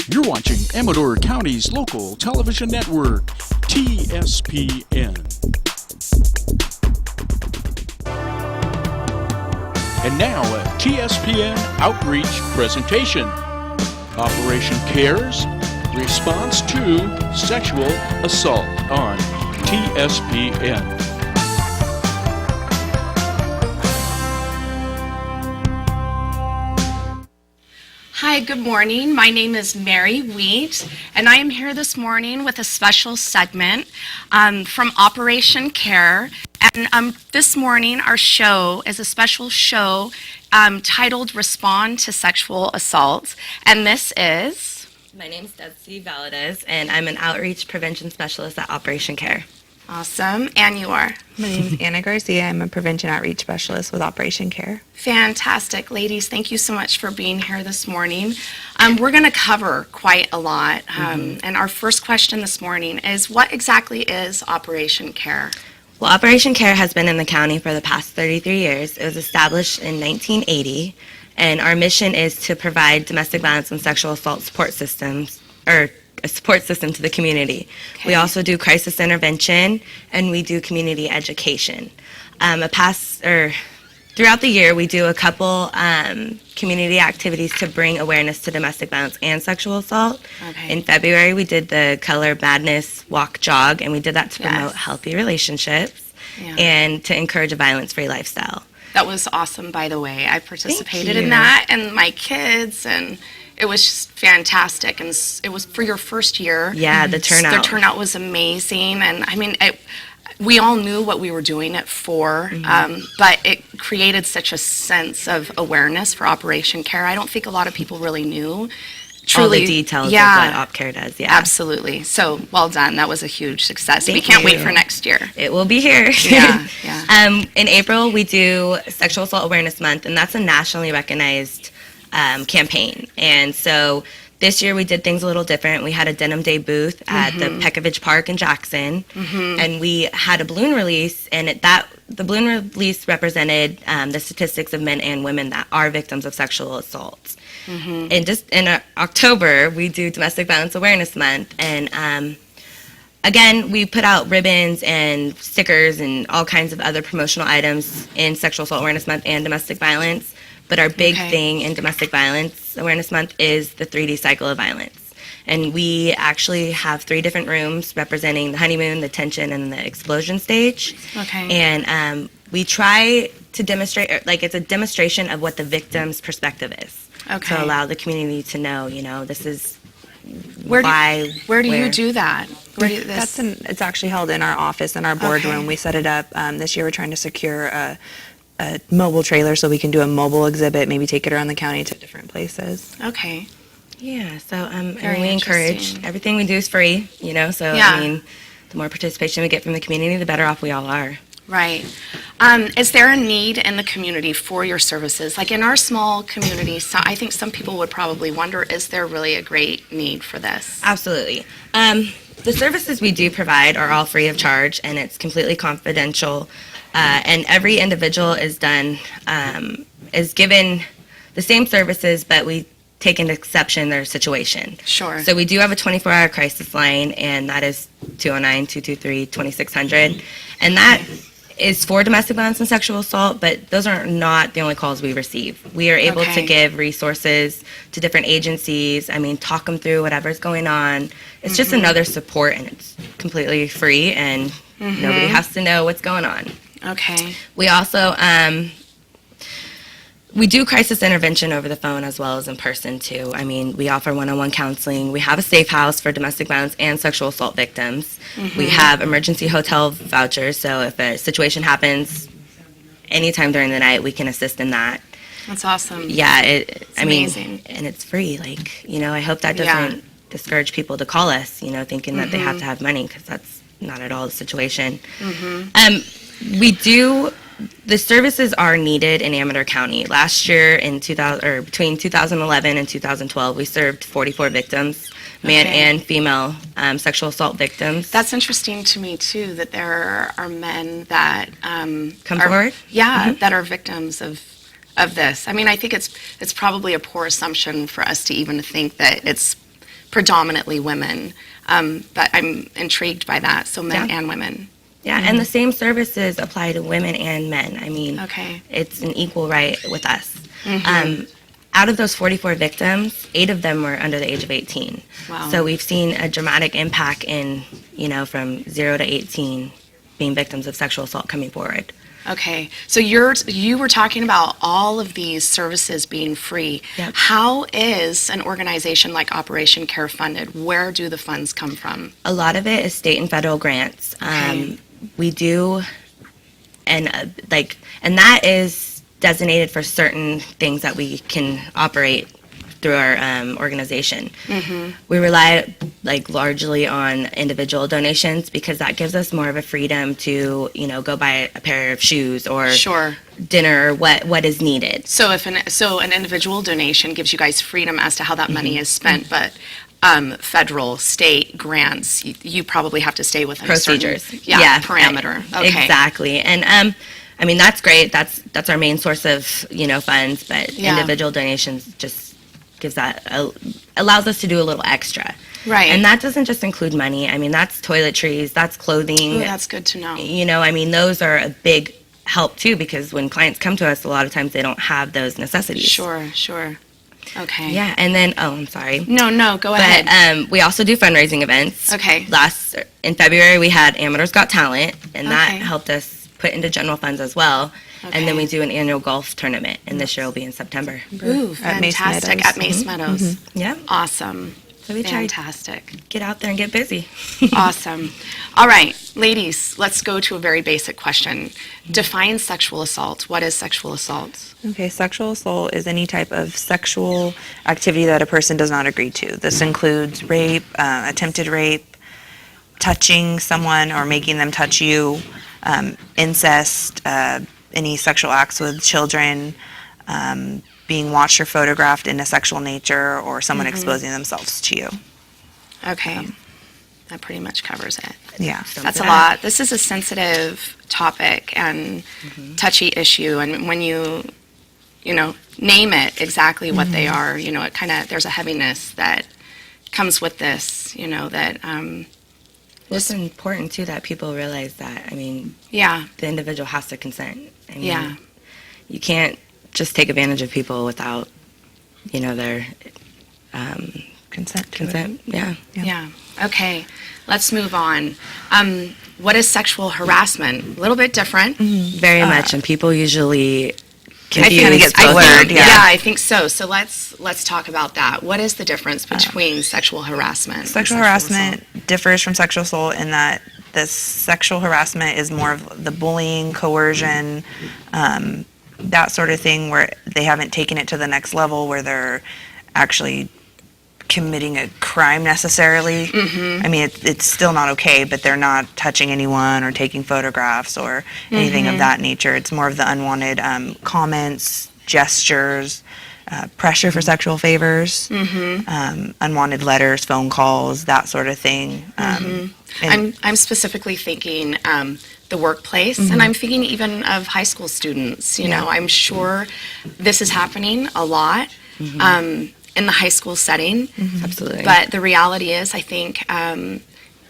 You're watching Amador County's local television network, TSPN. And now a TSPN Outreach presentation. Operation CARES, Response to Sexual Assault on TSPN. Hi, good morning. My name is Mary Wheat, and I am here this morning with a special segment from Operation CARE. And this morning, our show is a special show titled Respond to Sexual Assault. And this is... My name is Garcia Valadez, and I'm an outreach prevention specialist at Operation CARE. Awesome. And you are? My name is Anna Garcia. I'm a prevention outreach specialist with Operation CARE. Fantastic. Ladies, thank you so much for being here this morning. We're going to cover quite a lot. And our first question this morning is, what exactly is Operation CARE? Well, Operation CARE has been in the county for the past 33 years. It was established in 1980, and our mission is to provide domestic violence and sexual assault support systems, or a support system to the community. Okay. We also do crisis intervention, and we do community education. Throughout the year, we do a couple community activities to bring awareness to domestic violence and sexual assault. Okay. In February, we did the Color Madness Walk Jog, and we did that to promote healthy relationships and to encourage a violence-free lifestyle. That was awesome, by the way. I participated in that, and my kids, and it was just fantastic. And it was for your first year. Yeah, the turnout. The turnout was amazing, and I mean, we all knew what we were doing it for, but it created such a sense of awareness for Operation CARE. I don't think a lot of people really knew. All the details of what OpCare does, Absolutely. So, well done. That was a huge success. We can't wait for next year. It will be here. In April, we do Sexual Assault Awareness Month, and that's a nationally recognized campaign. And so this year we did things a little different. We had a Denim Day booth at the Pekovich Park in Jackson, and we had a balloon release, and the balloon release represented the statistics of men and women that are victims of sexual assault. And just in October, we do Domestic Violence Awareness Month, and again, we put out ribbons and stickers and all kinds of other promotional items in Sexual Assault Awareness Month and domestic violence. But our big thing in Domestic Violence Awareness Month is the 3D cycle of violence. And we actually have 3 different rooms representing the honeymoon, the tension, and the explosion stage. Okay. And we try to demonstrate, it's a demonstration of what the victim's perspective is. Okay. To allow the community to know, this is where do you do that? It's actually held in our office, in our boardroom. We set it up. This year we're trying to secure a mobile trailer so we can do a mobile exhibit, maybe take it around the county to different places. Okay. Yeah, so and we encourage, everything we do is free, so I mean, the more participation we get from the community, the better off we all are. Right. Is there a need in the community for your services? Like in our small community, I think some people would probably wonder, is there really a great need for this? Absolutely. The services we do provide are all free of charge, and it's completely confidential. And every individual is given the same services, but we take into exception their situation. Sure. So we do have a 24-hour crisis line, and that is 209-223-2600. And that is for domestic violence and sexual assault, but those are not the only calls we receive. We are able to give resources to different agencies, talk them through whatever's going on. It's just another support, and it's completely free, and nobody has to know what's going on. Okay. We also, we do crisis intervention over the phone as well as in person too. We offer one-on-one counseling. We have a safe house for domestic violence and sexual assault victims. We have emergency hotel vouchers, so if a situation happens anytime during the night, we can assist in that. That's awesome. Yeah, it's amazing. And it's free. I hope that doesn't discourage people to call us, thinking that they have to have money, because that's not at all the situation. The services are needed in Amador County. Last year, between 2011 and 2012, we served 44 victims, man and female sexual assault victims. That's interesting to me too, that there are men that come forward. Yeah, that are victims of this. I think it's probably a poor assumption for us to even think that it's predominantly women, but I'm intrigued by that. So men Yeah. and women. Yeah, and the same services apply to women and men. I mean, Okay. it's an equal right with us. Out of those 44 victims, 8 of them were under the age of 18. Wow. So we've seen a dramatic impact in, from 0 to 18 being victims of sexual assault coming forward. Okay, so you were talking about all of these services being free. Yep. How is an organization like Operation Care funded? Where do the funds come from? A lot of it is state and federal grants. Okay. We do, and that is designated for certain things that we can operate through our organization. We rely largely on individual donations because that gives us more of a freedom to go buy a pair of shoes or Sure. dinner or what is needed. So an individual donation gives you guys freedom as to how that money is spent, but federal, state grants, you probably have to stay within Procedures. a certain parameter. Okay. Exactly. And I mean, that's great. That's our main source of funds, but individual donations just allows us to do a little extra. Right. And that doesn't just include money. I mean, that's toiletries, that's clothing. Ooh, that's good to know. I mean, those are a big help too because when clients come to us, a lot of times they don't have those necessities. Sure. Okay. Yeah, and then I'm sorry. No, go ahead. But we also do fundraising events. Okay. In February we had Amateurs Got Talent, and that Okay. helped us put into general funds as well. Okay. And then we do an annual golf tournament, and this year will be in September. Ooh, At Mace fantastic. Meadows. At Mace Meadows. Yeah. Awesome. So we try to Fantastic. get out there and get busy. Awesome. All right, ladies, let's go to a very basic question. Define sexual assault. What is sexual assault? Okay, sexual assault is any type of sexual activity that a person does not agree to. This includes rape, attempted rape, touching someone or making them touch you, incest, any sexual acts with children, being watched or photographed in a sexual nature, or someone exposing themselves to you. Okay. That pretty much covers it. Yeah. That's a lot. This is a sensitive topic and touchy issue, and when you name it exactly what they are, it kind of, there's a heaviness that comes with this, that It's important too that people realize that. I mean, yeah. the individual has to consent. I mean, Yeah. You can't just take advantage of people without, their Consent to it. consent. Yeah. Yeah. Okay. Let's move on. What is sexual harassment? A little bit different. Very much, and people usually I confuse think it gets both of blurred, them. Yeah, I think so. So let's talk about that. What is the difference between sexual harassment? and Sexual harassment differs from sexual assault in that the sexual harassment is more of the bullying, coercion, that sort of thing, where they haven't taken it to the next level where they're actually committing a crime necessarily. I mean, it's still not okay, but they're not touching anyone or taking photographs or anything of that nature. It's more of the unwanted comments, gestures, pressure for sexual favors, unwanted letters, phone calls, that sort of thing. I'm specifically thinking the workplace, and I'm thinking even of high school students. I'm sure this is happening a lot in the high school setting. Absolutely. But the reality is, I think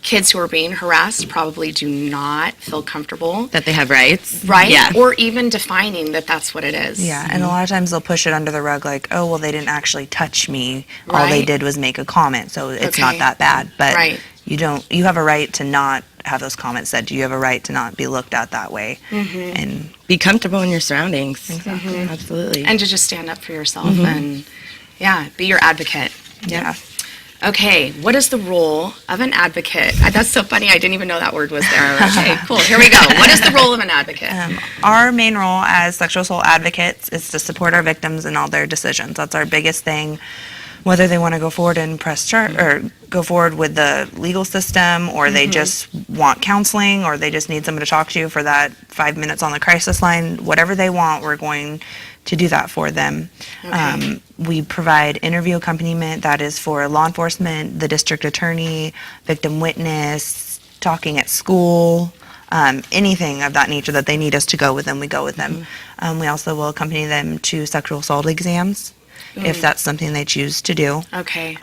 kids who are being harassed probably do not feel comfortable, that they have rights. right? Yeah. Or even defining that that's what it is. Yeah, and a lot of times they'll push it under the rug like, oh, well, they didn't actually touch me. All they Right. did was make a comment, so it's Okay. not that bad. But Right. you have a right to not have those comments said. You have a right to not be looked at that way. And Be comfortable in your surroundings. Absolutely. And to just stand up for yourself and, be your advocate. yeah. Okay, what is the role of an advocate? That's so funny, I didn't even know that word was there. Okay, cool, here we go. What is the role of an advocate? Our main role as sexual assault advocates is to support our victims in all their decisions. That's our biggest thing. Whether they want to go forward and press charge or go forward with the legal system, or they just want counseling, or they just need someone to talk to for that 5 minutes on the crisis line, whatever they want, we're going to do that for them. Okay. We provide interview accompaniment that is for law enforcement, the district attorney, victim witness, talking at school, anything of that nature that they need us to go with them, we go with them. We also will accompany them to sexual assault exams if that's something they choose to do. Okay,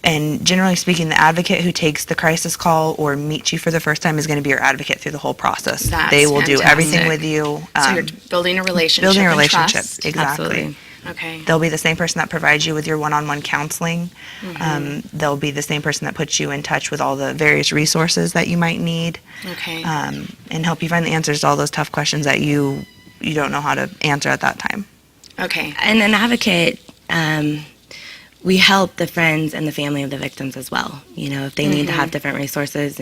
And generally speaking, the advocate who takes the crisis call or meets you for the first time is going to be your advocate through the whole process. That's they will do everything fantastic. with you. So you're building a relationship. Building a and relationship, trust. exactly. Absolutely. Okay. They'll be the same person that provides you with your one-on-one counseling. Mm-hmm. They'll be the same person that puts you in touch with all the various resources that you might need, Okay. and help you find the answers to all those tough questions that you don't know how to answer at that time. Okay. And an advocate, we help the friends and the family of the victims as well. You know, if they need to have different resources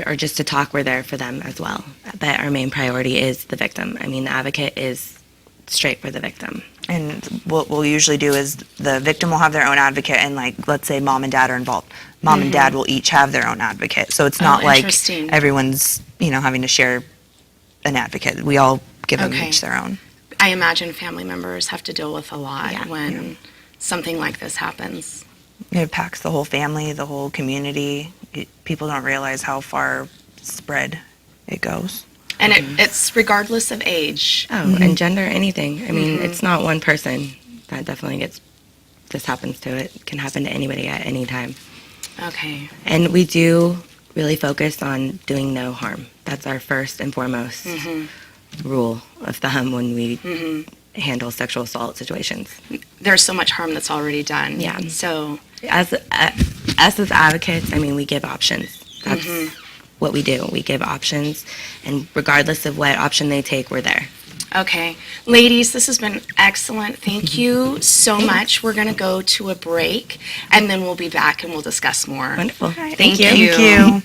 or just to talk, we're there for them as well. But our main priority is the victim. I mean, the advocate is straight for the victim. And what we'll usually do is the victim will have their own advocate, and like, let's say mom and dad are involved. Mom and dad will each have their own advocate. So it's not like interesting. everyone's, having to share an advocate. We all give them Okay. each their own. I imagine family members have to deal with a lot Yeah. when something like this happens. It impacts the whole family, the whole community. People don't realize how far spread it goes. And it's regardless of age. Oh, and gender, anything. I mean, it's not one person that definitely this happens to it. It can happen to anybody at any time. Okay. And we do really focus on doing no harm. That's our first and foremost rule of thumb when we handle sexual assault situations. There's so much harm that's already done. Yeah. So, As us as advocates, I mean, we give options. That's what we do. We give options, and regardless of what option they take, we're there. okay. Ladies, this has been excellent. Thank you so much. We're going to go to a break, and then we'll be back and we'll discuss more. Wonderful. Thank you. Thank you.